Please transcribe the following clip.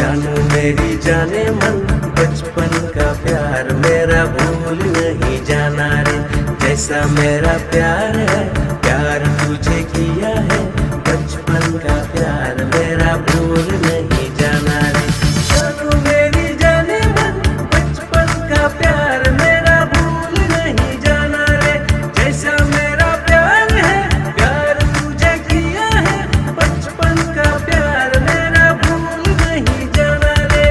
जानू मेरी जाने मन, बचपन का प्यार मेरा भूल नहीं जाना रे। जैसा मेरा प्यार है, प्यार तुझे किया है, बचपन का प्यार मेरा भूल नहीं